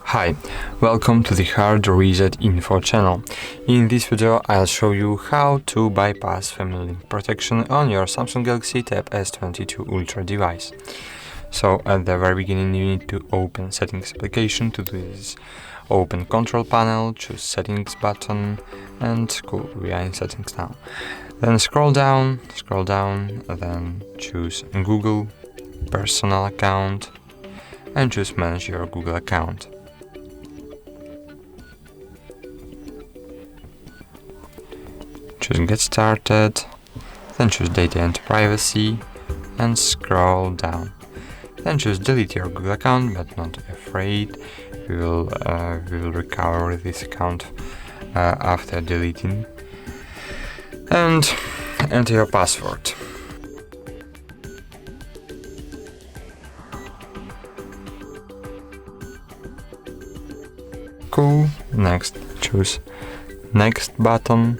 Hi, welcome to the HardReset.Info channel. In this video I'll show you how to bypass family link protection on your Samsung Galaxy S22 Ultra device. So at the very beginning you need to open Settings application. To do this, open Control Panel, choose Settings button, and cool, we are in Settings now. Then scroll down, then choose Google, Personal account, and choose Manage your Google account. Choose Get Started, then choose Data and Privacy, and scroll down. Then choose Delete your Google account, but not afraid, we will recover this account after deleting. And enter your password. Cool, next choose Next button.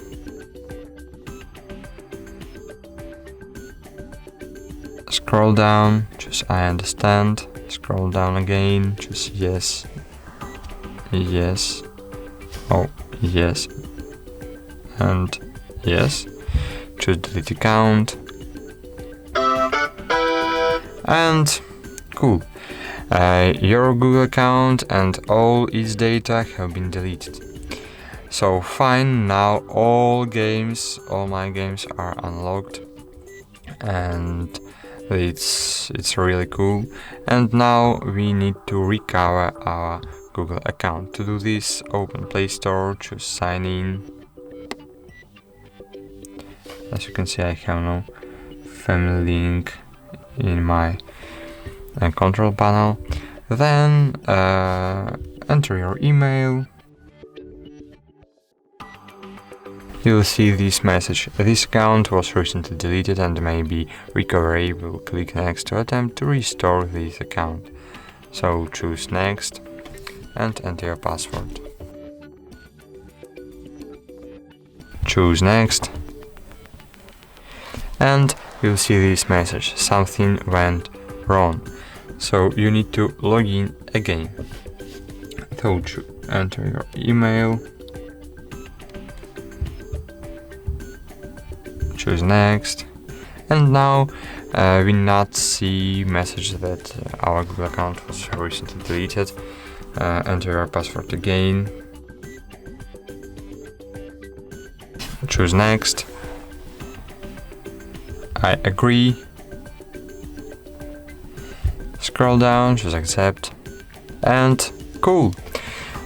Scroll down, choose I understand, scroll down again, choose yes, oh yes, and yes, choose delete account, and cool, your Google account and all its data have been deleted. So fine, now all my games are unlocked, and it's really cool. And now we need to recover our Google account. To do this, open Play Store, choose Sign In. As you can see, I have no family link in my control panel. Then enter your email. You'll see this message: this account was recently deleted and may be recoverable. Click Next to attempt to restore this account. So choose Next and enter your password. Choose Next, and you'll see this message: something went wrong. So you need to log in again. So enter your email. Choose Next, and now we not see message that our Google account was recently deleted. Enter your password again. Choose Next. I agree. Scroll down, choose Accept, and cool.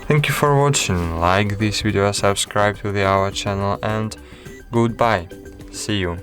Thank you for watching. Like this video, subscribe to our channel, and goodbye. See you.